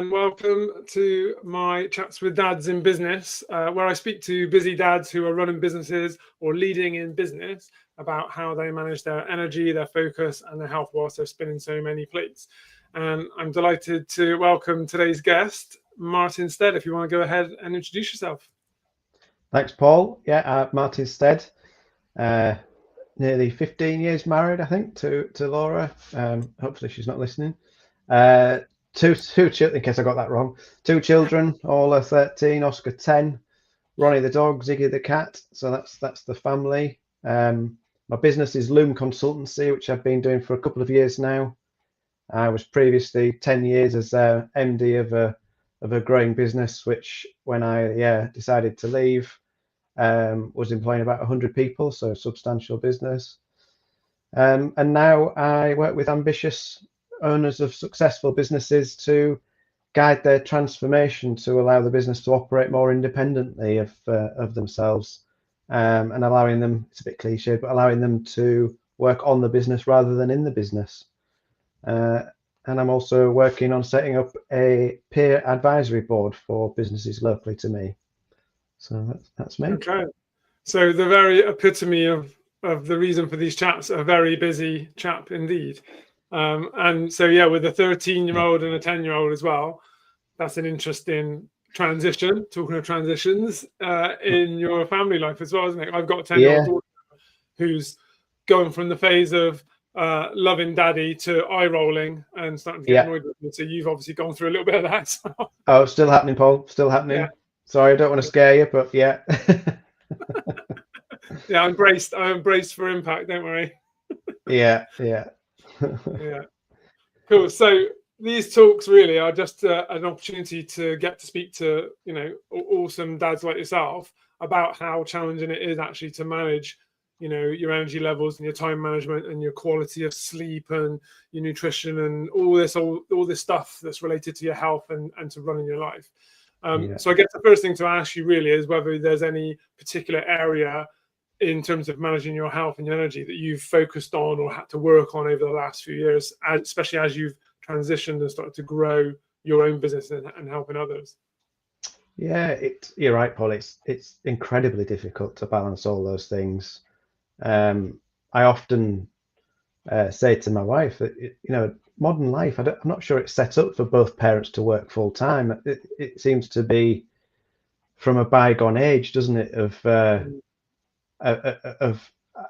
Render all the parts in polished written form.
and welcome to my Chats with Dads in Business, where I speak to busy dads who are running businesses or leading in business about how they manage their energy, their focus, and their health whilst they're spinning so many plates. And I'm delighted to welcome today's guest, Martin Stead. If you want to go ahead and introduce yourself. Thanks, Paul. Yeah, Martin Stead. Nearly 15 years married, I think, to Laura. Hopefully she's not listening. Two children, in case I got that wrong. 2 children, all are 13, Oscar 10, Ronnie the dog, Ziggy the cat. So that's the family. My business is Loom Consultancy, which I've been doing for a couple of years now. I was previously 10 years as MD of a growing business, which when I decided to leave, was employing about 100 people, so a substantial business. And now I work with ambitious owners of successful businesses to guide their transformation to allow the business to operate more independently of themselves, and allowing them, it's a bit cliche, but allowing them to work on the business rather than in the business. And I'm also working on setting up a peer advisory board for businesses locally to me. So that's me. Okay. So the very epitome of the reason for these chats, a very busy chap indeed. And so, yeah, with a 13-year-old and a 10-year-old as well, that's an interesting transition, talking of transitions, in your family life as well, isn't it? I've got a 10-year-old daughter who's going from the phase of loving daddy to eye rolling and starting to get annoyed with me. So you've obviously gone through a little bit of that. So. Oh, still happening, Paul. Still happening. Yeah. Sorry, I don't want to scare you, but yeah. Yeah, I'm braced for impact. Don't worry. Yeah. Yeah. Cool. So these talks really are just an opportunity to get to speak to, awesome dads like yourself about how challenging it is actually to manage, your energy levels and your time management and your quality of sleep and your nutrition and all this stuff that's related to your health and to running your life. So I guess the first thing to ask you really is whether there's any particular area in terms of managing your health and your energy that you've focused on or had to work on over the last few years, especially as you've transitioned and started to grow your own business and helping others. Yeah, you're right, Paul. It's incredibly difficult to balance all those things. I often say to my wife that, modern life, I'm not sure it's set up for both parents to work full time. It seems to be from a bygone age, doesn't it, of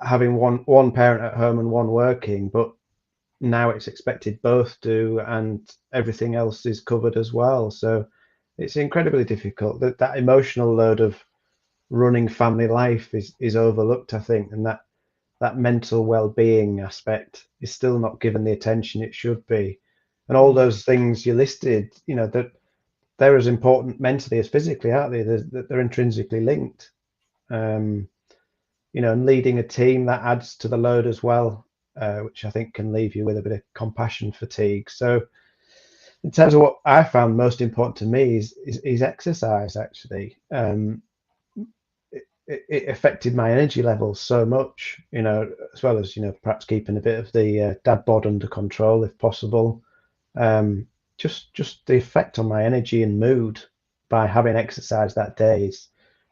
having one parent at home and one working, but now it's expected both do, and everything else is covered as well. So it's incredibly difficult. That emotional load of running family life is overlooked, I think, and that mental well-being aspect is still not given the attention it should be. And all those things you listed, that they're as important mentally as physically, aren't they? They're intrinsically linked. And leading a team, that adds to the load as well, which I think can leave you with a bit of compassion fatigue. So in terms of what I found most important to me is exercise, actually. It affected my energy levels so much, as well as, perhaps keeping a bit of the dad bod under control if possible. Just the effect on my energy and mood by having exercise that day is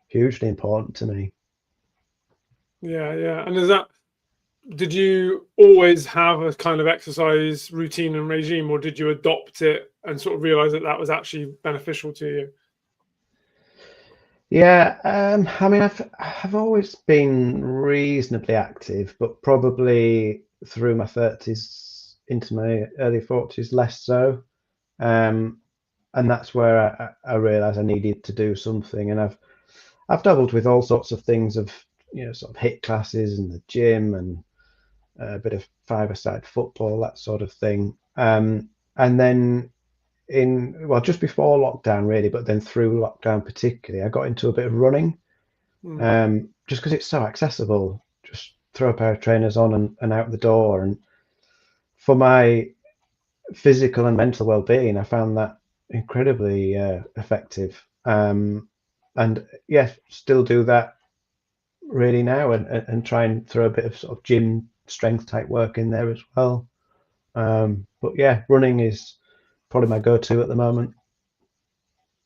hugely important to me. Yeah. And did you always have a kind of exercise routine and regime, or did you adopt it and sort of realize that was actually beneficial to you? Yeah, I mean, I've always been reasonably active, but probably through my 30s into my early 40s, less so. And that's where I realized I needed to do something. And I've dabbled with all sorts of things of, sort of HIIT classes and the gym and a bit of five-a-side football, that sort of thing. And then just before lockdown really, but then through lockdown particularly, I got into a bit of running, just because it's so accessible. Just throw a pair of trainers on and out the door. And for my physical and mental well-being, I found that incredibly effective. And yeah, still do that really now, and try and throw a bit of sort of gym strength type work in there as well. But yeah, running is probably my go-to at the moment.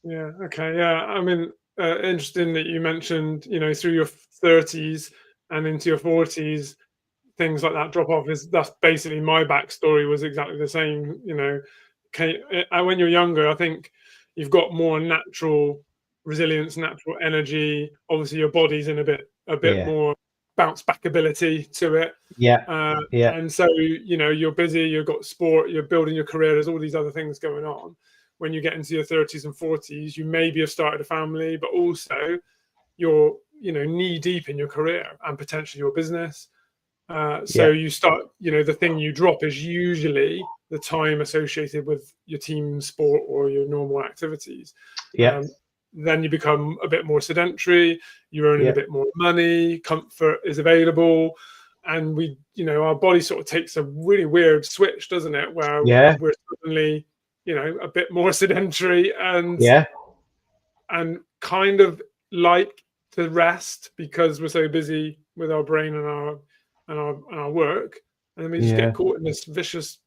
Yeah. Okay. Yeah. I mean, interesting that you mentioned, through your 30s and into your 40s, things like that drop off. That's basically my backstory was exactly the same. When you're younger, I think you've got more natural resilience, natural energy. Obviously, your body's in a bit Yeah, more bounce back ability to it. yeah, yeah, And so, you're busy, you've got sport, you're building your career, there's all these other things going on. When you get into your 30s and 40s, you maybe have started a family, but also you're, knee deep in your career and potentially your business. So yeah, you start, the thing you drop is usually the time associated with your team sport or your normal activities. yeah, Um, then you become a bit more sedentary, you're earning a yeah, bit more money, comfort is available. And our body sort of takes a really weird switch, doesn't it? Where yeah, we're suddenly, a bit more sedentary yeah, and kind of like to rest because we're so busy with our brain and our work, and then we just get yeah, caught in this vicious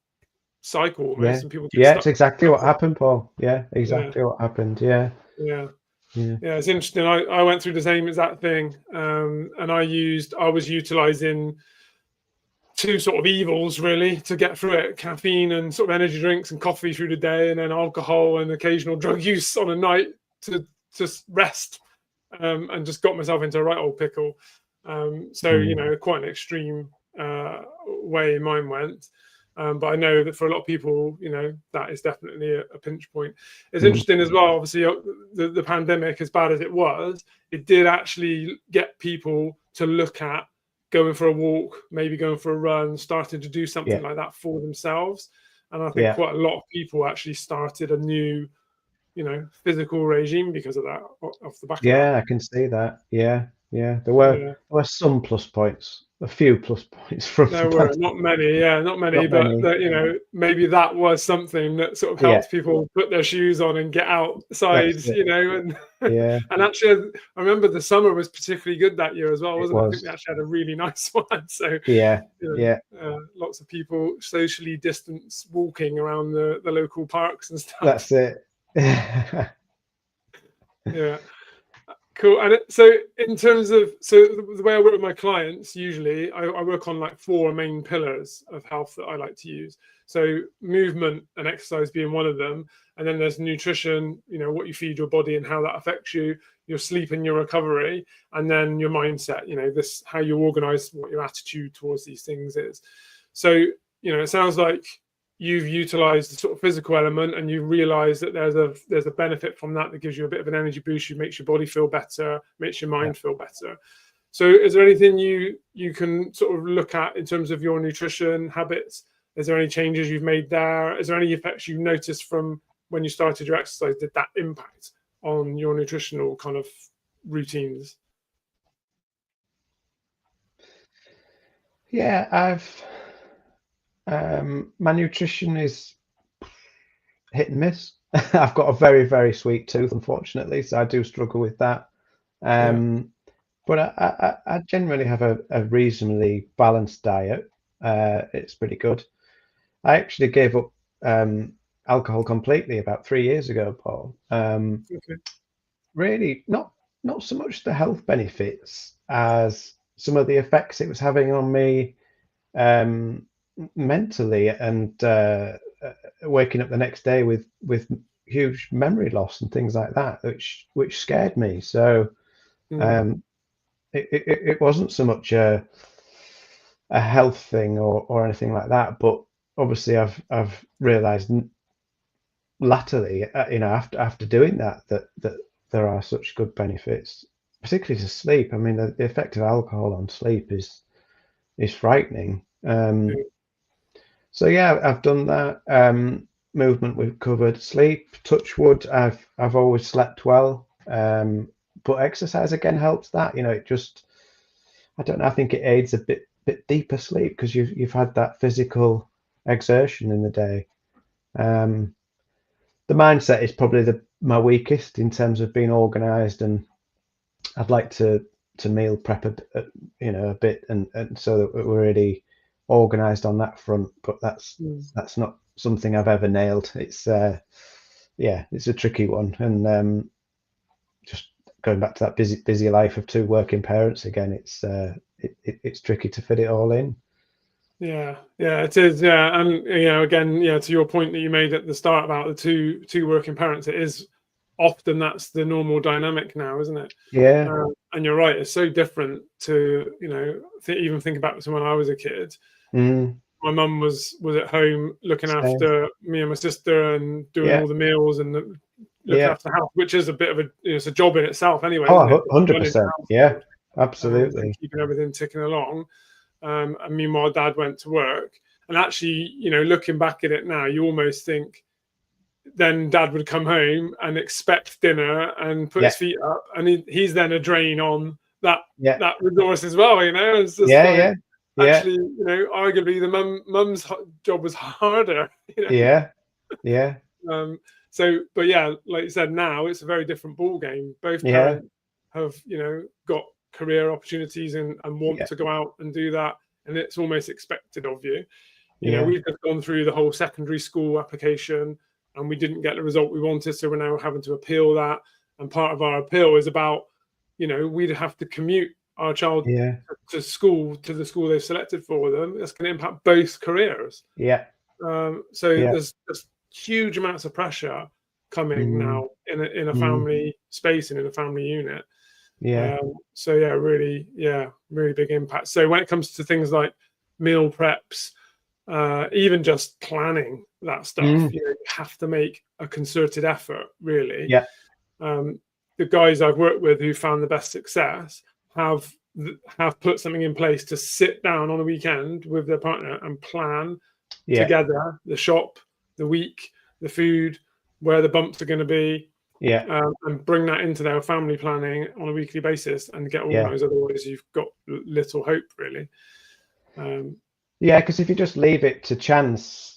cycle yeah, almost, and people get yeah. It's stuck. exactly what happened, Paul. Yeah, Yeah, exactly what happened. Yeah, yeah, yeah, yeah. It's interesting. I went through the same exact thing, and I was utilizing two sort of evils really to get through it: caffeine and sort of energy drinks and coffee through the day, and then alcohol and occasional drug use on a night to just rest, and just got myself into a right old pickle. So mm, quite an extreme way mine went. But I know that for a lot of people, that is definitely a pinch point. It's mm, interesting as well. Obviously, the pandemic, as bad as it was, it did actually get people to look at going for a walk, maybe going for a run, starting to do something yeah, like that for themselves. And I think yeah, quite a lot of people actually started a new, physical regime because of that, off the back of that. yeah. I can see that. Yeah, yeah. Yeah. There were some plus points, a few plus points from the There were pandemic. not many, yeah, not many, Not but many. maybe that was something that sort of Yeah, helped people put their shoes on and get outside, that's it. and Yeah, and actually, I remember the summer was particularly good that year as well, it wasn't it? I think we was. actually had a really nice one. So, Yeah, yeah. lots of people socially distanced walking around the local parks and stuff. That's it. Yeah. Cool. And so in terms of the way I work with my clients, usually I work on like four main pillars of health that I like to use. So movement and exercise being one of them. And then there's nutrition, what you feed your body and how that affects you, your sleep and your recovery, and then your mindset, this how you organize what your attitude towards these things is. So, it sounds like you've utilized the sort of physical element and you realize that there's a benefit from that gives you a bit of an energy boost, makes your body feel better, makes your Yeah. mind feel better. So is there anything you can sort of look at in terms of your nutrition habits? Is there any changes you've made there? Is there any effects you've noticed from when you started your exercise? Did that impact on your nutritional kind of routines? Yeah, my nutrition is hit and miss. I've got a very, very sweet tooth, unfortunately, so I do struggle with that. Yeah. But I generally have a reasonably balanced diet. It's pretty good. I actually gave up alcohol completely about 3 years ago, Paul. Okay. Really, not so much the health benefits as some of the effects it was having on me um, mentally, and waking up the next day with huge memory loss and things like that, which scared me. So Mm. um, it wasn't so much a health thing or anything like that, but obviously I've realised latterly, after doing that there are such good benefits, particularly to sleep. I mean, the effect of alcohol on sleep is frightening. Yeah. So yeah, I've done that. Movement we've covered. Sleep, touch wood. I've always slept well. But exercise again helps that. It just, I don't know. I think it aids a bit deeper sleep because you've had that physical exertion in the day. The mindset is probably my weakest in terms of being organised, and I'd like to meal prep a bit, and so that we're really organised on that front. But Mm. that's not something I've ever nailed. It's yeah, it's a tricky one, and just going back to that busy life of two working parents again, it's tricky to fit it all in. Yeah, it is. Yeah, and again, to your point that you made at the start about the two working parents, it is often that's the normal dynamic now, isn't it? Yeah. And you're right, it's so different to even think about when I was a kid. My mum was at home looking after me and my sister and doing all the meals and looking after the house, which is a bit of it's a job in itself anyway. Oh, 100%. Yeah, absolutely. Keeping everything ticking along. And meanwhile, Dad went to work. And actually, looking back at it now, you almost think then Dad would come home and expect dinner and put his feet up, and he's then a drain on that resource as well. It's just actually, arguably the mum's job was harder. Yeah. So, but yeah, like you said, now it's a very different ball game. Both parents have, got career opportunities and want to go out and do that, and it's almost expected of you. We've just gone through the whole secondary school application, and we didn't get the result we wanted, so we're now having to appeal that. And part of our appeal is about, we'd have to commute our child to the school they've selected for them. That's going to impact both careers. So there's just huge amounts of pressure coming now in a family space and in a family unit. Really big impact. So when it comes to things like meal preps, even just planning that stuff, you have to make a concerted effort, really. The guys I've worked with who found the best success have put something in place to sit down on a weekend with their partner and plan together the shop, the week, the food, where the bumps are going to be, and bring that into their family planning on a weekly basis and get organised. Otherwise, you've got little hope, really. Because if you just leave it to chance,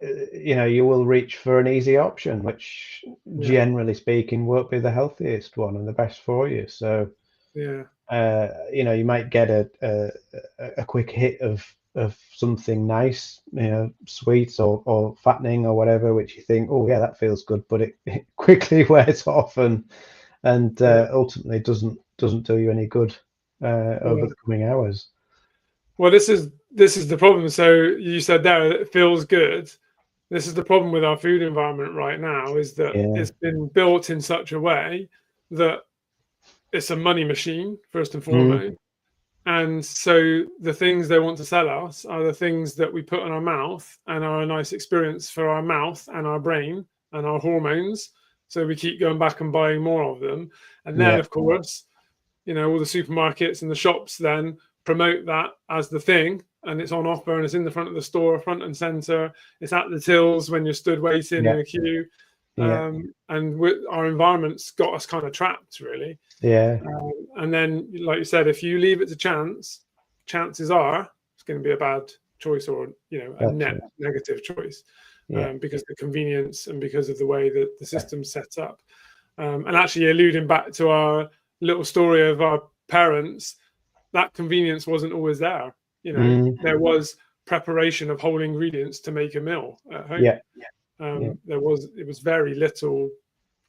you will reach for an easy option, which generally speaking won't be the healthiest one and the best for you. So you might get a quick hit of something nice, sweets or fattening or whatever, which you think, oh yeah, that feels good, but it quickly wears off and ultimately doesn't do you any good over the coming hours. Well, this is the problem. So you said there, it feels good. This is the problem with our food environment right now, is that it's been built in such a way that it's a money machine, first and foremost. And so the things they want to sell us are the things that we put in our mouth and are a nice experience for our mouth and our brain and our hormones. So we keep going back and buying more of them. And then, of course, all the supermarkets and the shops then promote that as the thing, and it's on offer and it's in the front of the store, front and center. It's at the tills when you're stood waiting in a queue. And our environment's got us kind of trapped, really. And then, like you said, if you leave it to chance, chances are it's going to be a bad choice or a negative choice, because of the convenience and because of the way that the system's set up. And actually, alluding back to our little story of our parents, that convenience wasn't always there. There was preparation of whole ingredients to make a meal at home. It was very little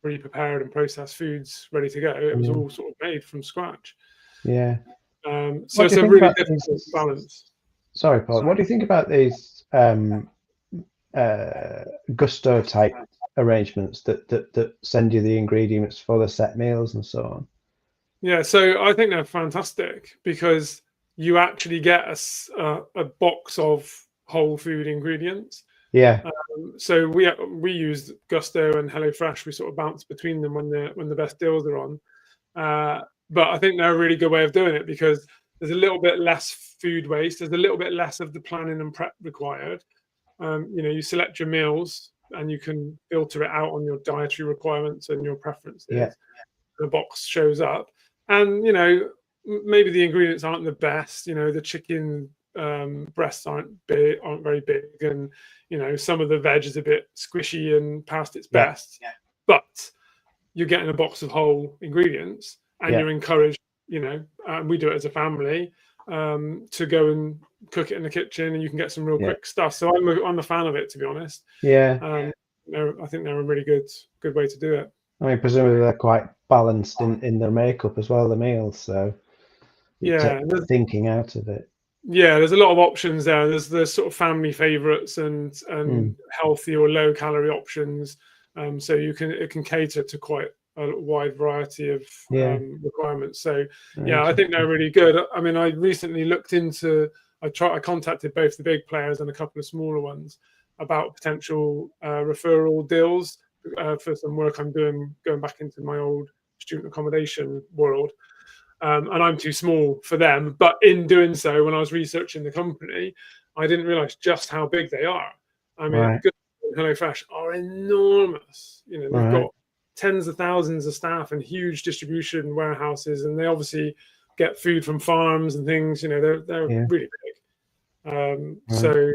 pre-prepared and processed foods ready to go. It was all sort of made from scratch. So it's a really difficult balance. Sorry, Paul. What do you think about these gusto type arrangements that send you the ingredients for the set meals and so on? Yeah, so I think they're fantastic because you actually get a box of whole food ingredients. So we use Gusto and HelloFresh. We sort of bounce between them when the best deals are on. But I think they're a really good way of doing it because there's a little bit less food waste. There's a little bit less of the planning and prep required. You select your meals and you can filter it out on your dietary requirements and your preferences. The box shows up, and maybe the ingredients aren't the best. The chicken breasts aren't very big, and some of the veg is a bit squishy and past its best. But you're getting a box of whole ingredients, and you're encouraged. And we do it as a family to go and cook it in the kitchen, and you can get some real quick stuff. So I'm a fan of it, to be honest. I think they're a really good way to do it. I mean, presumably they're quite balanced in their makeup as well, the meals, so you Yeah, take the thinking out of it. yeah, there's a lot of options there. There's the sort of family favorites and Mm. healthy or low calorie options. So it can cater to quite a wide variety of Yeah. requirements. So Very yeah, I think they're interesting. really good. I mean, I recently looked into. I contacted both the big players and a couple of smaller ones about potential referral deals for some work I'm doing going back into my old student accommodation world. And I'm too small for them. But in doing so, when I was researching the company, I didn't realize just how big they are. I mean, Right. Good and HelloFresh are enormous. You know, they've Right. got tens of thousands of staff and huge distribution warehouses, and they obviously get food from farms and things. You know, they're Yeah. really big. Right. So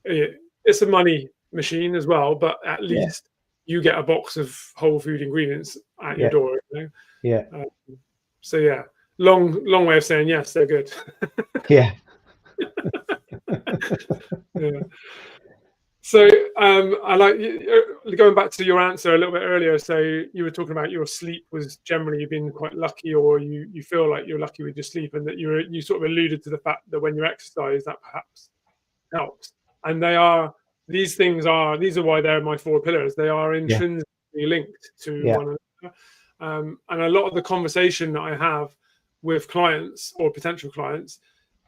it's a money machine as well, but at Yeah. least you get a box of whole food ingredients at your Yeah. door. You know? Yeah. So yeah, long way of saying yes, they're good. Yeah. Yeah. So I like going back to your answer a little bit earlier. So you were talking about your sleep was generally you've been quite lucky, or you feel like you're lucky with your sleep, and that you sort of alluded to the fact that when you exercise, that perhaps helps. And these are why they're my four pillars. They are Yeah. intrinsically linked to Yeah. one another. And a lot of the conversation that I have with clients or potential clients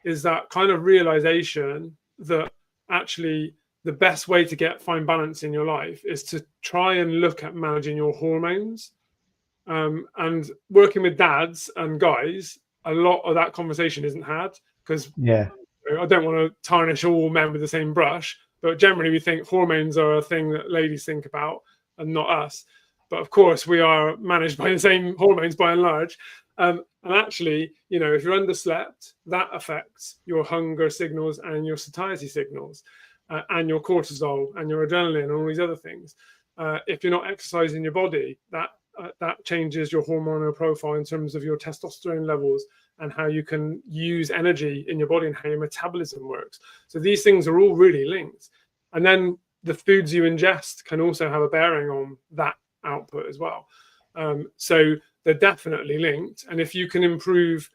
is that kind of realization that actually the best way to find balance in your life is to try and look at managing your hormones. And working with dads and guys, a lot of that conversation isn't had because Yeah. I don't want to tarnish all men with the same brush, but generally we think hormones are a thing that ladies think about and not us. But of course, we are managed by the same hormones by and large. And actually, you know, if you're underslept, that affects your hunger signals and your satiety signals, and your cortisol and your adrenaline and all these other things. If you're not exercising your body, that changes your hormonal profile in terms of your testosterone levels and how you can use energy in your body and how your metabolism works. So these things are all really linked. And then the foods you ingest can also have a bearing on that output as well. So they're definitely linked. And if you can improve,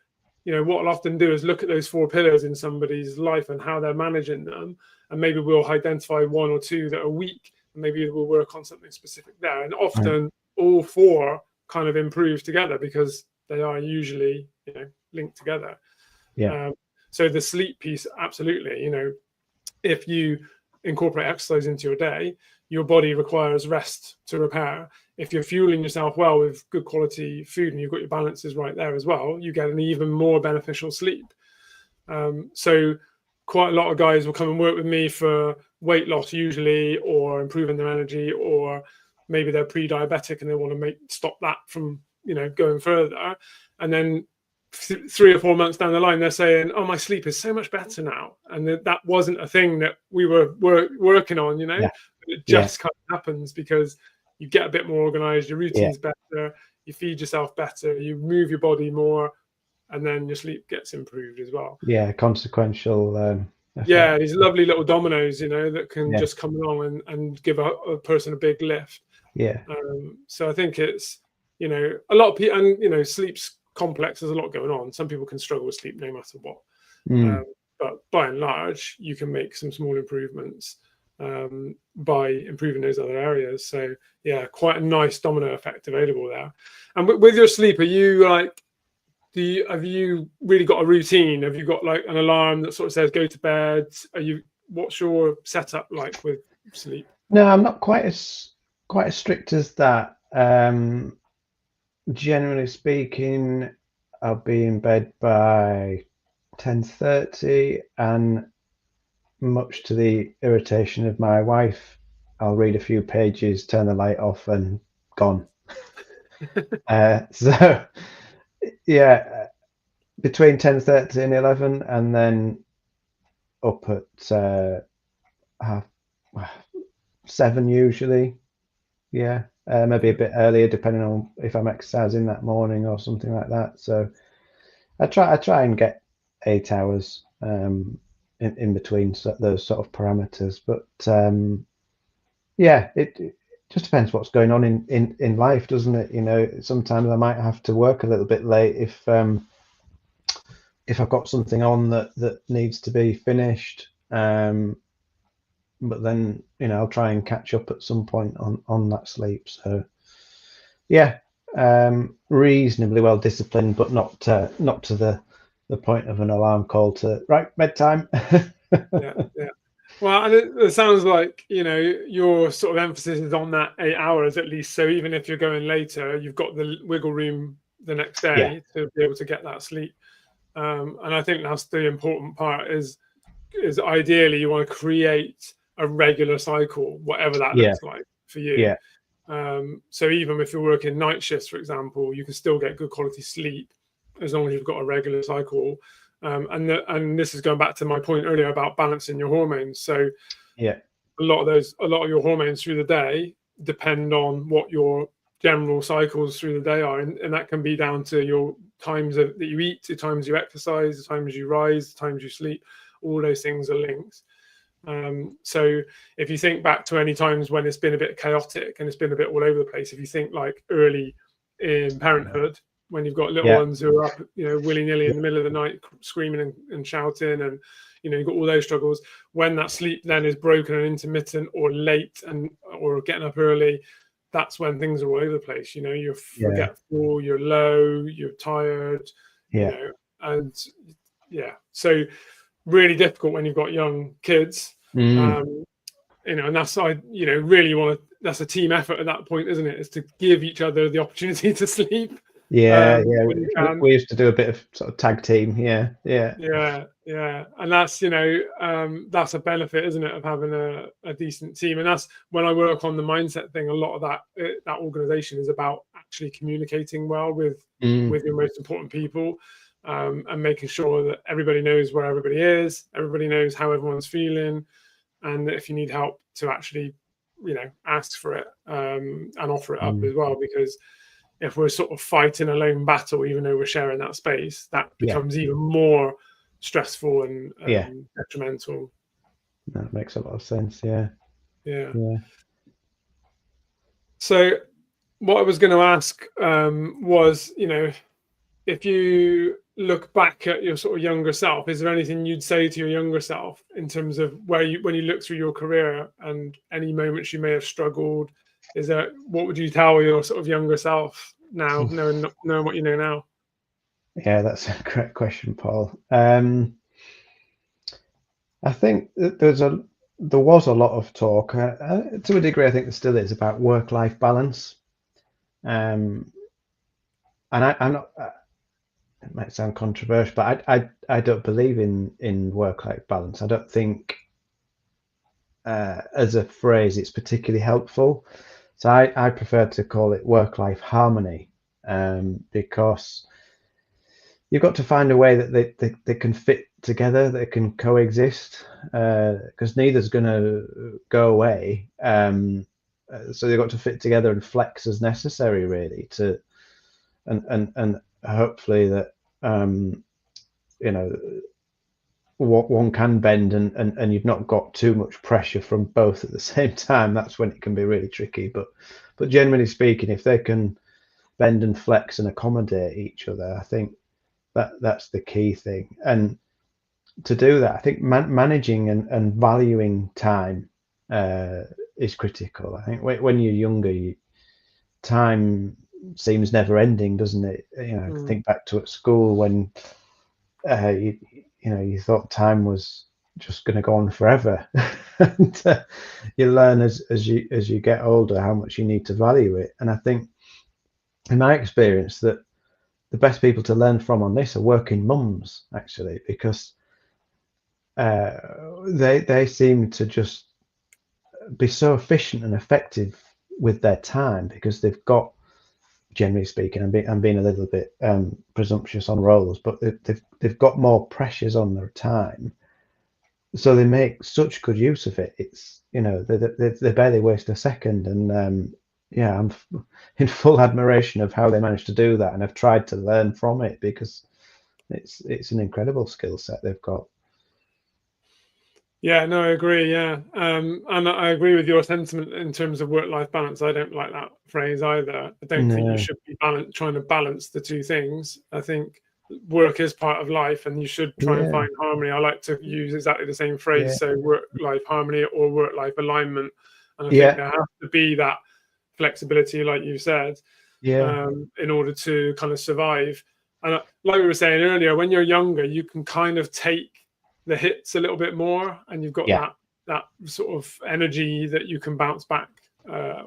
you know, what I'll often do is look at those four pillars in somebody's life and how they're managing them. And maybe we'll identify one or two that are weak, and maybe we'll work on something specific there. And often all four kind of improve together because they are usually, you know, linked together. Yeah. So the sleep piece, absolutely, you know, if you incorporate exercise into your day, your body requires rest to repair. If you're fueling yourself well with good quality food and you've got your balances right there as well, you get an even more beneficial sleep. So quite a lot of guys will come and work with me for weight loss usually, or improving their energy, or maybe they're pre-diabetic and they want to stop that from, you know, going further. And then 3 or 4 months down the line, they're saying, "Oh, my sleep is so much better now," and that wasn't a thing that we were working on, you know. Yeah. It just kind of happens because you get a bit more organized, your routine's better, you feed yourself better, you move your body more, and then your sleep gets improved as well. Yeah. Consequential. Yeah, these lovely little dominoes, you know, that can Yeah. just come along and give a person a big lift. Yeah. So I think it's, you know, a lot of people, and, you know, sleep's complex. There's a lot going on. Some people can struggle with sleep no matter what. But by and large, you can make some small improvements by improving those other areas. So yeah, quite a nice domino effect available there. And with your sleep, are you like, have you really got a routine? Have you got like an alarm that sort of says go to bed? What's your setup like with sleep? No, I'm not quite as strict as that. Generally speaking, I'll be in bed by 10:30, and much to the irritation of my wife, I'll read a few pages, turn the light off, and gone. So yeah, between 10:30 and 11, and then up at 7 usually. Yeah, maybe a bit earlier depending on if I'm exercising that morning or something like that. So I try and get 8 hours in between those sort of parameters. But yeah, just depends what's going on in life, doesn't it? You know, sometimes I might have to work a little bit late if I've got something on that needs to be finished. But then, you know, I'll try and catch up at some point on that sleep. So yeah, reasonably well disciplined, but not to the point of an alarm call to right bedtime. Yeah. Well, and it sounds like, you know, your sort of emphasis is on that 8 hours at least. So even if you're going later, you've got the wiggle room the next day to be able to get that sleep. And I think that's the important part is ideally you want to create a regular cycle, whatever that looks like for you. Yeah. So even if you're working night shifts, for example, you can still get good quality sleep as long as you've got a regular cycle. And this is going back to my point earlier about balancing your hormones. So yeah, a lot of your hormones through the day depend on what your general cycles through the day are, and that can be down to your times that you eat, the times you exercise, the times you rise, the times you sleep. All those things are linked. So if you think back to any times when it's been a bit chaotic and it's been a bit all over the place, if you think like early in parenthood, when you've got little ones who are up, you know, willy-nilly in the middle of the night screaming and shouting, and you know, you've got all those struggles, when that sleep then is broken and intermittent or late or getting up early, that's when things are all over the place. You know, you're forgetful, you're low, you're tired, you know, and so really difficult when you've got young kids. You know, and that's really that's a team effort at that point, isn't it? Is to give each other the opportunity to sleep. We used to do a bit of sort of tag team. Yeah, and that's, you know, that's a benefit, isn't it, of having a decent team. And that's when I work on the mindset thing, a lot of that organization is about actually communicating well with your most important people, and making sure that everybody knows where everybody is, everybody knows how everyone's feeling, and if you need help to actually, you know, ask for it, and offer it up as well. Because if we're sort of fighting a lone battle, even though we're sharing that space, that becomes even more stressful and detrimental. That makes a lot of sense. Yeah. So what I was going to ask was, you know, if you look back at your sort of younger self, is there anything you'd say to your younger self in terms of when you look through your career and any moments you may have struggled? What would you tell your sort of younger self now, knowing what you know now? Yeah, that's a great question, Paul. I think that there was a lot of talk, to a degree. I think there still is, about work-life balance. And I'm not. It might sound controversial, but I don't believe in work-life balance. I don't think, as a phrase, it's particularly helpful. So I prefer to call it work-life harmony, because you've got to find a way that they can fit together, they can coexist, because neither's going to go away. So they've got to fit together and flex as necessary, really, and hopefully that you know, what one can bend and you've not got too much pressure from both at the same time. That's when it can be really tricky. But generally speaking, if they can bend and flex and accommodate each other, I think that's the key thing. And to do that, I think managing and valuing time is critical. I think when you're younger, time seems never ending, doesn't it? You know, think back to at school when you thought time was just going to go on forever. And you learn as you get older how much you need to value it. And I think, in my experience, that the best people to learn from on this are working mums, actually, because they seem to just be so efficient and effective with their time, because they've got, generally speaking, I'm being a little bit presumptuous on roles, but they've got more pressures on their time, so they make such good use of it. It's, you know, they barely waste a second. And I'm in full admiration of how they manage to do that, and I've tried to learn from it, because it's an incredible skill set they've got. Yeah, no, I agree. Yeah, and I agree with your sentiment in terms of work-life balance. I don't like that phrase either. I don't think you No. should be trying to balance the two things. I think work is part of life, and you should try and Yeah. find harmony. I like to use exactly the same phrase, Yeah. so work-life harmony or work-life alignment. And I think Yeah. there has to be that flexibility, like you said, Yeah. in order to kind of survive. And like we were saying earlier, when you're younger, you can kind of take the hits a little bit more, and you've got Yeah. that sort of energy that you can bounce back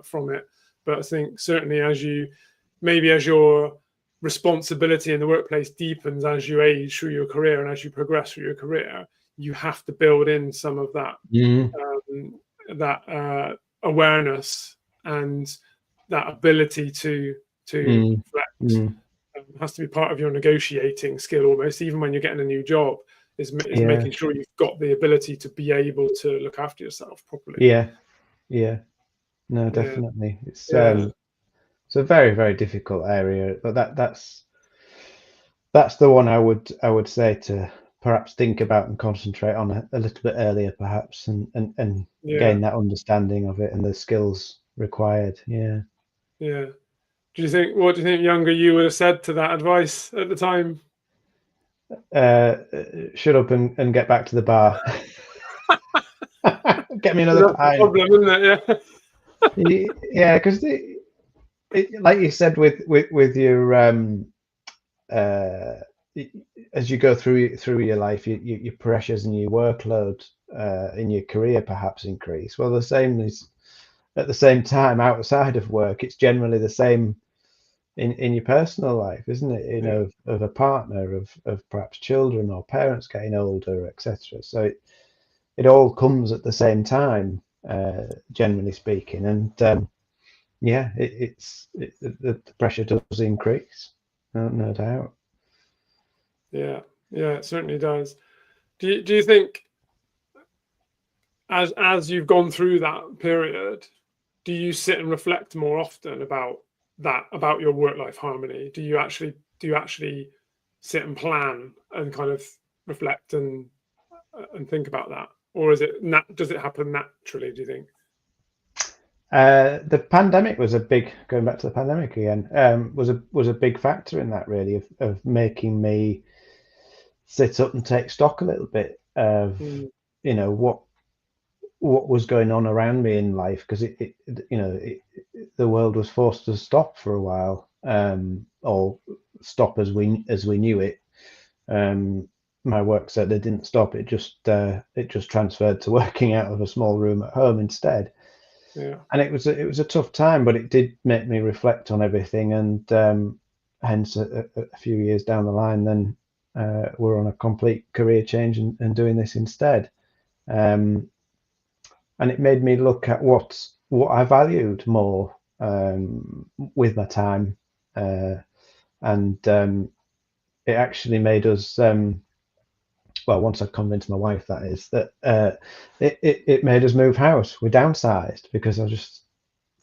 from it. But I think certainly as your responsibility in the workplace deepens as you age through your career and as you progress through your career, you have to build in some of that awareness and that ability to reflect. Has to be part of your negotiating skill almost, even when you're getting a new job, is Yeah. making sure you've got the ability to be able to look after yourself properly. Yeah. Yeah. No, Yeah. definitely. It's Yeah. it's a very, very difficult area, but that's the one I would say to perhaps think about and concentrate on a little bit earlier, perhaps, and Yeah. gain that understanding of it and the skills required. Yeah. Yeah. What do you think younger you would have said to that advice at the time? Shut up and get back to the bar. Get me another That's the pint. problem, isn't it? Yeah. Yeah, because like you said with your uh, as you go through your life, your pressures and your workload in your career perhaps increase. Well, the same is at the same time outside of work. It's generally the same in your personal life, isn't it? You know, of a partner, of perhaps children or parents getting older, etc. So it all comes at the same time, generally speaking, and yeah, the pressure does increase, no doubt. Yeah. Yeah, it certainly does. Do you think as you've gone through that period, do you sit and reflect more often about your work-life harmony? Do you actually sit and plan and kind of reflect and think about that, or does it happen naturally? Do you think? The pandemic was a big, going back to the pandemic again, was a big factor in that, really, of making me sit up and take stock a little bit of, Mm, what was going on around me in life, because the world was forced to stop for a while, or stop as we knew it. My work said they didn't stop; it just transferred to working out of a small room at home instead. yeah. And it was a tough time, but it did make me reflect on everything, and hence a few years down the line, then we're on a complete career change and doing this instead. And it made me look at what I valued more with my time, and it actually made us. Well, once I convinced my wife, that is, that it made us move house. We downsized because I just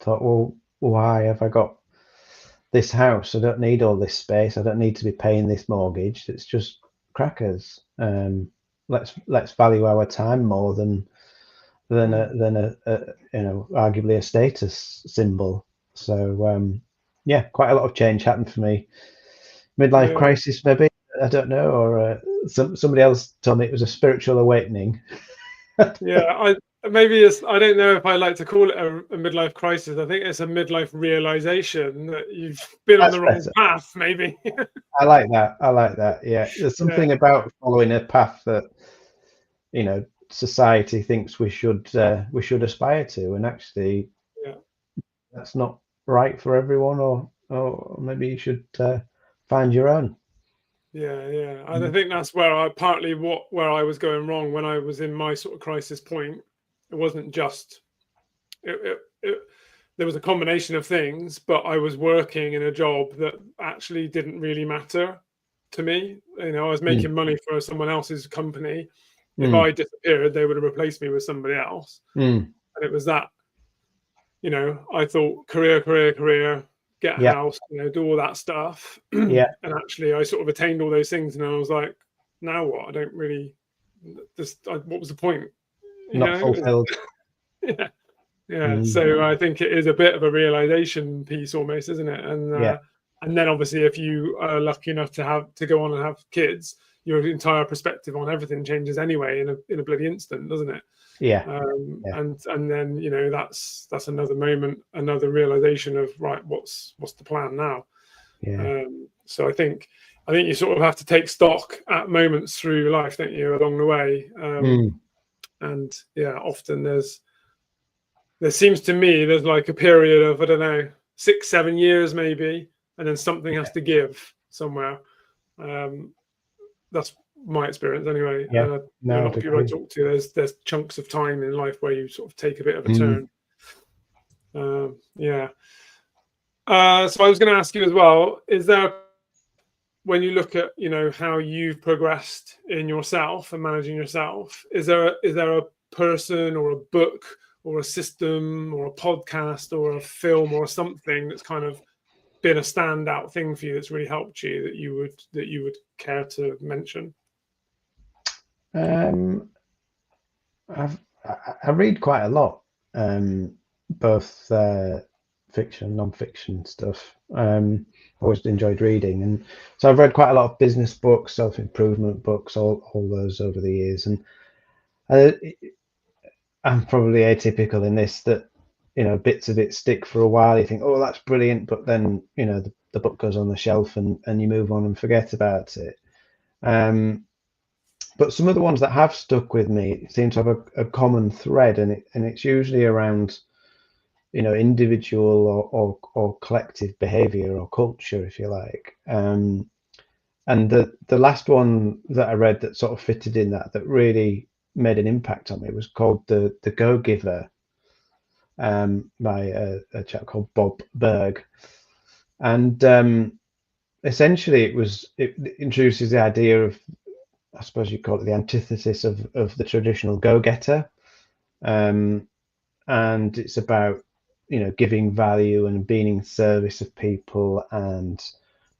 thought, well, why have I got this house? I don't need all this space. I don't need to be paying this mortgage. It's just crackers. Let's value our time more than arguably a status symbol. So yeah, quite a lot of change happened for me. Midlife Yeah. crisis, maybe, I don't know, or somebody else told me it was a spiritual awakening. Yeah, I don't know if I like to call it a midlife crisis. I think it's a midlife realization that you've been on That's the wrong better. path, maybe. I like that. I like that. Yeah, there's Yeah, something about following a path that society thinks we should aspire to, and actually yeah, that's not right for everyone, or maybe you should find your own. yeah. And I think that's where where I was going wrong when I was in my sort of crisis point. It wasn't just it, there was a combination of things, but I was working in a job that actually didn't really matter to me. I was Mm, making money for someone else's company. If mm, I disappeared, they would have replaced me with somebody else. mm. And it was that, I thought career, get a Yeah, house, do all that stuff. yeah, And actually, I sort of attained all those things. And I was like, now what? I don't really, what was the point? you not know. fulfilled. Yeah. Yeah, so I think it is a bit of a realization piece almost, isn't it? Yeah, And then obviously if you are lucky enough to go on and have kids, your entire perspective on everything changes anyway in a bloody instant, doesn't it? yeah, yeah, And then that's another moment, another realization of right, what's the plan now? yeah. So I think you sort of have to take stock at moments through life, don't you, along the way? And yeah, often there seems to me there's like a period of, I don't know, 6-7 years maybe, and then something has to give somewhere. That's my experience anyway. Yeah. A No, lot I'd of people I agree. talk to, there's chunks of time in life where you sort of take a bit of a Mm. turn. Yeah. So I was going to ask you as well, is there, when you look at how you've progressed in yourself and managing yourself, is there a person or a book or a system or a podcast or a film or something that's kind of been a standout thing for you that's really helped you that you would care to mention? I read quite a lot, both fiction, non-fiction stuff. Always enjoyed reading, and so I've read quite a lot of business books, self-improvement books, all those over the years. And I'm probably atypical in this, that bits of it stick for a while. You think, oh, that's brilliant, but then the book goes on the shelf and you move on and forget about it. But some of the ones that have stuck with me seem to have a common thread, and it's usually around individual or collective behavior or culture, if you like. And the last one that I read that sort of fitted in that really made an impact on me was called the Go Giver, by a chap called Bob Berg. And essentially it introduces the idea of, I suppose you call it, the antithesis of the traditional go-getter. And it's about giving value and being in service of people and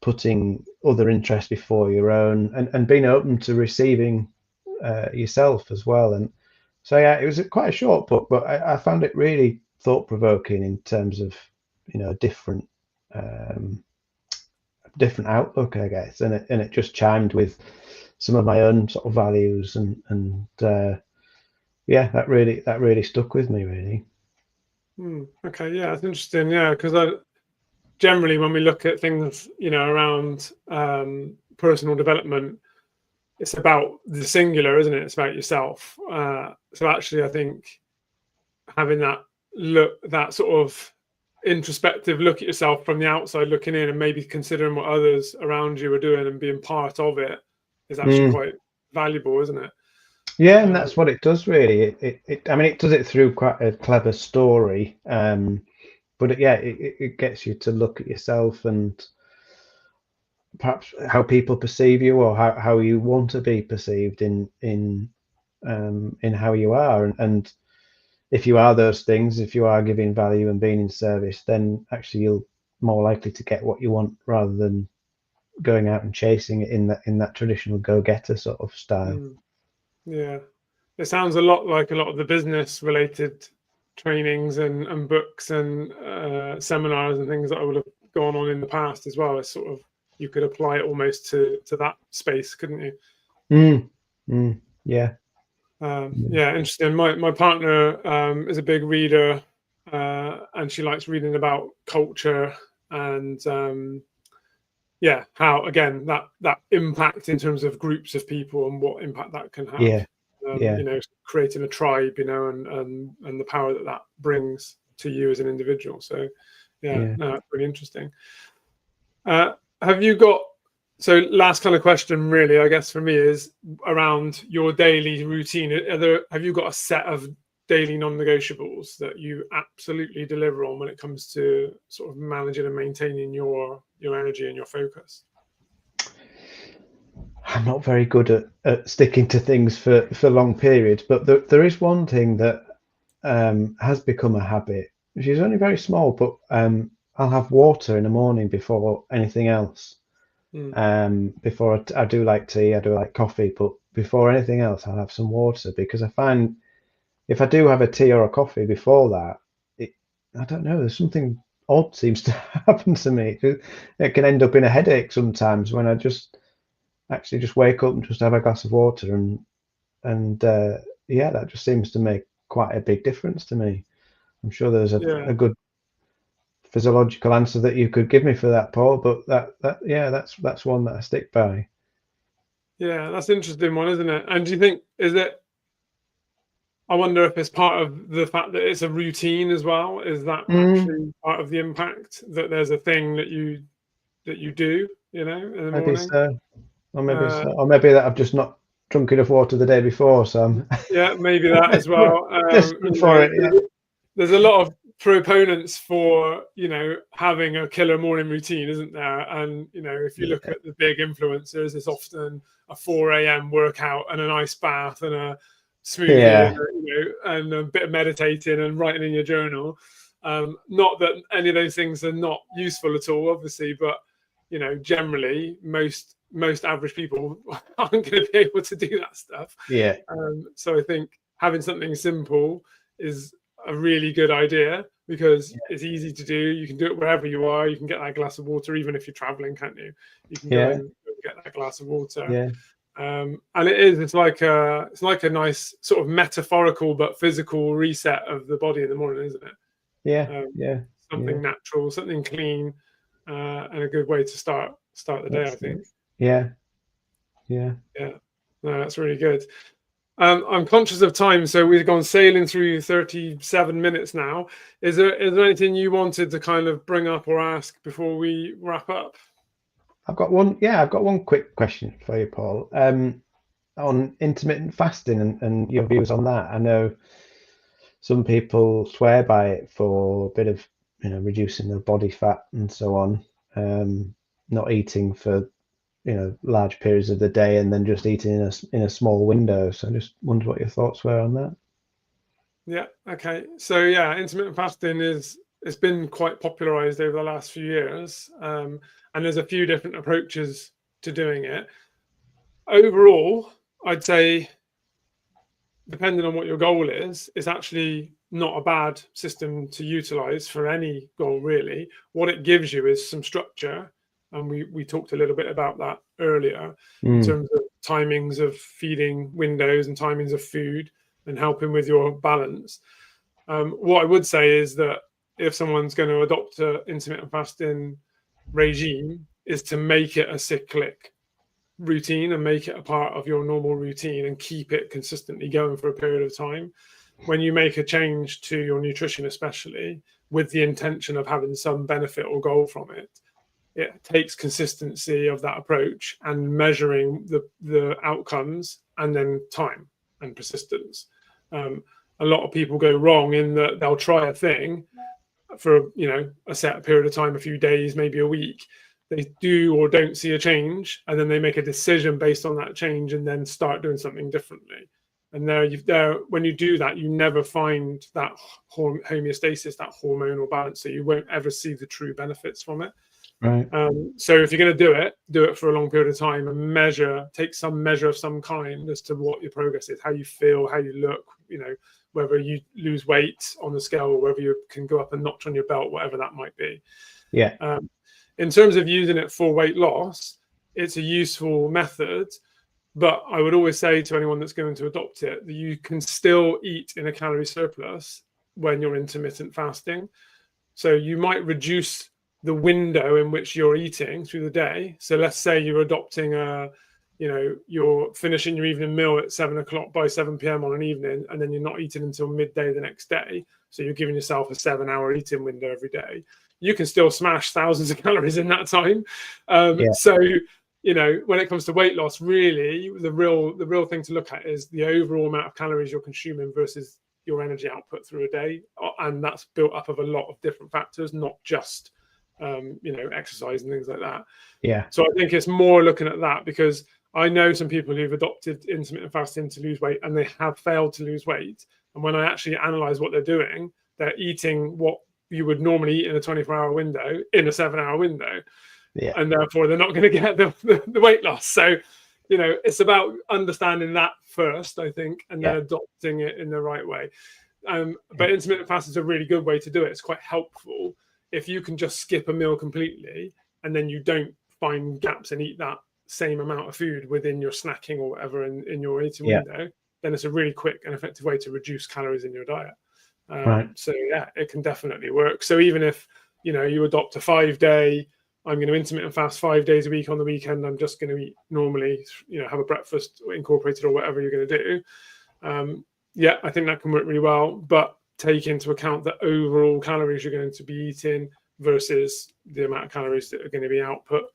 putting other interests before your own, and being open to receiving yourself as well. And so yeah, it was quite a short book, but I found it really thought-provoking in terms of different outlook, I guess, and it just chimed with some of my own sort of values, and yeah, that really stuck with me, really. Okay, yeah, that's interesting. Yeah, because generally when we look at things, around personal development, it's about the singular, isn't it? It's about yourself. So actually, I think having that sort of introspective look at yourself from the outside looking in, and maybe considering what others around you are doing and being part of it, is actually quite valuable, isn't it? Yeah, and that's what it does, really. I mean, it does it through quite a clever story, but it gets you to look at yourself and perhaps how people perceive you, or how you want to be perceived in how you are. And if you are those things, if you are giving value and being in service, then actually you're more likely to get what you want, rather than going out and chasing it in that traditional go-getter sort of style. Yeah, it sounds a lot like a lot of the business related trainings and books and seminars and things that I would have gone on in the past as well. It's sort of, you could apply it almost to that space, couldn't you? Yeah. Yeah, interesting. My partner is a big reader, and she likes reading about culture and yeah, how again that impact in terms of groups of people and what impact that can have. Yeah. Creating a tribe, and the power that brings to you as an individual. So yeah. No, it's really interesting. Have you got, so last kind of question really, I guess, for me is around your daily routine. Have you got a set of daily non-negotiables that you absolutely deliver on when it comes to sort of managing and maintaining your energy and your focus? I'm not very good at sticking to things for long periods, but there is one thing that has become a habit, which is only very small, but I'll have water in the morning before anything else. Before I do like tea, I do like coffee, but before anything else, I'll have some water, because I find if I do have a tea or a coffee before that, I don't know, there's something odd seems to happen to me. It can end up in a headache sometimes when I just actually just wake up and just have a glass of water, and yeah, that just seems to make quite a big difference to me. I'm sure there's a good physiological answer that you could give me for that, Paul, but that's one that I stick by. Yeah, that's an interesting one, isn't it? And do you think, I wonder if it's part of the fact that it's a routine as well. Is that actually part of the impact, that there's a thing that you do, in the Maybe morning? so. Or maybe that I've just not drunk enough water the day before, so Yeah, maybe that as well. desperate for it. Yeah. There's a lot of proponents for having a killer morning routine, isn't there? And if you look at the big influencers, it's often a 4 a.m. workout and an ice bath and a smoothie and a bit of meditating and writing in your journal. Not that any of those things are not useful at all, obviously, but generally most average people aren't going to be able to do that stuff. Yeah. So I think having something simple is a really good idea, because it's easy to do. You can do it wherever you are. You can get that glass of water even if you're traveling, can't you? You can go and get that glass of water. Yeah. And it's like a nice sort of metaphorical but physical reset of the body in the morning, isn't it? Yeah. Something natural, something clean, and a good way to start the day, I think. Yeah. No, that's really good. I'm conscious of time, so we've gone sailing through 37 minutes now. Is there anything you wanted to kind of bring up or ask before we wrap up? I've got one quick question for you, Paul, on intermittent fasting and your views on that. I know some people swear by it for a bit of reducing their body fat and so on, not eating for large periods of the day and then just eating in a small window. So I just wondered what your thoughts were on that. Yeah. Okay. So intermittent fasting it's been quite popularized over the last few years, and there's a few different approaches to doing it. Overall, I'd say, depending on what your goal is, it's actually not a bad system to utilize for any goal, really. What it gives you is some structure, and we talked a little bit about that earlier, in terms of timings of feeding windows and timings of food and helping with your balance. What I would say is that if someone's going to adopt an intermittent fasting regime, is to make it a cyclic routine and make it a part of your normal routine and keep it consistently going for a period of time. When you make a change to your nutrition, especially with the intention of having some benefit or goal from it, it takes consistency of that approach and measuring the outcomes, and then time and persistence. A lot of people go wrong in that they'll try a thing for a set period of time, a few days, maybe a week. They do or don't see a change, and then they make a decision based on that change and then start doing something differently. And when you do that, you never find that homeostasis, that hormonal balance, so you won't ever see the true benefits from it. Right. So if you're going to do it for a long period of time and take some measure of some kind as to what your progress is, how you feel, how you look, whether you lose weight on the scale or whether you can go up a notch on your belt, whatever that might be. Yeah. In terms of using it for weight loss, it's a useful method, but I would always say to anyone that's going to adopt it that you can still eat in a calorie surplus when you're intermittent fasting. So you might reduce the window in which you're eating through the day. So let's say you're adopting you're finishing your evening meal at 7 o'clock by 7 p.m. on an evening, and then you're not eating until midday the next day. So you're giving yourself a 7-hour eating window every day. You can still smash thousands of calories in that time. So, when it comes to weight loss, really the real thing to look at is the overall amount of calories you're consuming versus your energy output through a day. And that's built up of a lot of different factors, not just exercise and things like that. Yeah. So I think it's more looking at that, because I know some people who've adopted intermittent fasting to lose weight and they have failed to lose weight. And when I actually analyze what they're doing, they're eating what you would normally eat in a 24-hour window in a 7-hour window. Yeah. And therefore they're not going to get the weight loss. So, you know, it's about understanding that first, I think, and then Yeah. adopting it in the right way. But intermittent fast is a really good way to do it. It's quite helpful if you can just skip a meal completely and then you don't find gaps and eat that same amount of food within your snacking or whatever in your eating Yeah. window. Then it's a really quick and effective way to reduce calories in your diet. Right. So yeah, it can definitely work. So even if, you know, you adopt a 5-day, I'm going to intermittent fast 5 days a week, on the weekend I'm just going to eat normally, you know, have a breakfast incorporated or whatever you're going to do. Yeah, I think that can work really well, but take into account the overall calories you're going to be eating versus the amount of calories that are going to be output.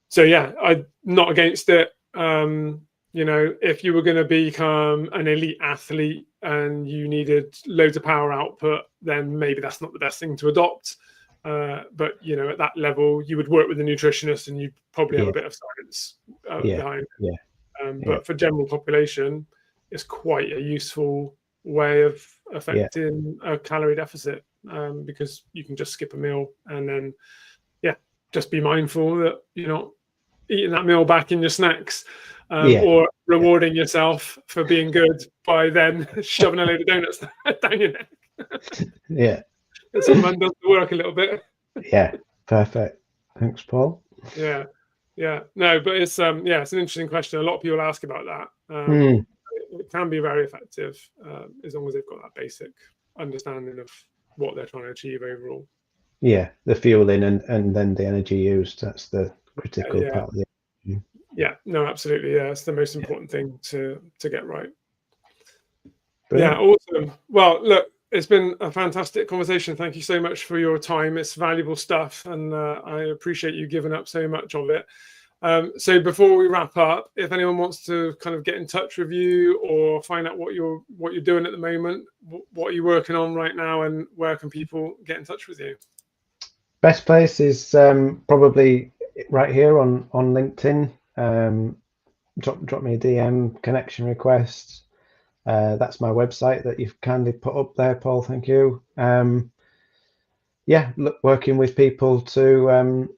So yeah, I'm not against it. You know, if you were going to become an elite athlete and you needed loads of power output, then maybe that's not the best thing to adopt. But you know, at that level, you would work with a nutritionist, and you'd probably have a bit of science behind it. But for general population, it's quite a useful way of affecting a calorie deficit, because you can just skip a meal and then, just be mindful that you're not eating that meal back in your snacks, or rewarding yourself for being good by then shoving a load of donuts down your neck. It sort of undoes the work a little bit. Yeah, perfect. Thanks, Paul. Yeah. No, but it's it's an interesting question. A lot of people ask about that. It can be very effective as long as they've got that basic understanding of what they're trying to achieve overall. Yeah, the fueling and then the energy used, that's the critical part of it. Yeah, no, absolutely. Yeah, it's the most important thing to get right. Brilliant. Yeah, awesome. Well, look, it's been a fantastic conversation. Thank you so much for your time. It's valuable stuff, and I appreciate you giving up so much of it. So before we wrap up, if anyone wants to kind of get in touch with you or find out what you're doing at the moment, what are you working on right now, and where can people get in touch with you? Best place is probably right here on LinkedIn. Drop me a DM, connection request. That's my website that you've kindly put up there, Paul. Thank you. Working with people to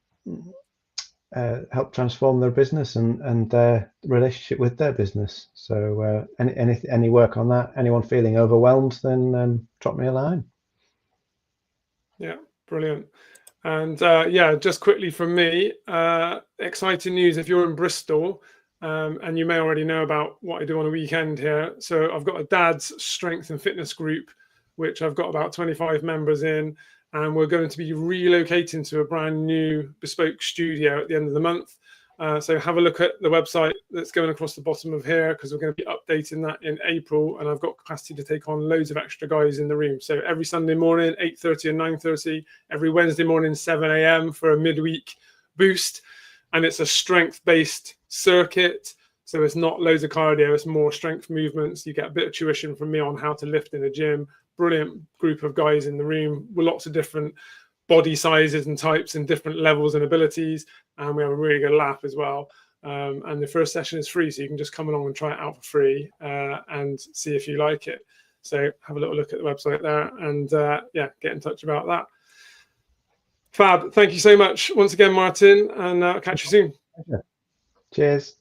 help transform their business and their relationship with their business. So any work on that, anyone feeling overwhelmed, then drop me a line. Yeah, brilliant. And just quickly from me, exciting news if you're in Bristol, and you may already know about what I do on a weekend here. So I've got a dad's strength and fitness group, which I've got about 25 members in, and we're going to be relocating to a brand new bespoke studio at the end of the month. So have a look at the website that's going across the bottom of here, because we're going to be updating that in April, and I've got capacity to take on loads of extra guys in the room. So every Sunday morning, 8:30 and 9:30, every Wednesday morning, 7 a.m. for a midweek boost. And it's a strength-based circuit. So it's not loads of cardio, it's more strength movements. You get a bit of tuition from me on how to lift in a gym. Brilliant group of guys in the room with lots of different body sizes and types and different levels and abilities, and we have a really good laugh as well. And the first session is free, so you can just come along and try it out for free and see if you like it. So have a little look at the website there, and get in touch about that. Fab. Thank you so much once again, Martin, and I'll catch you soon. Cheers.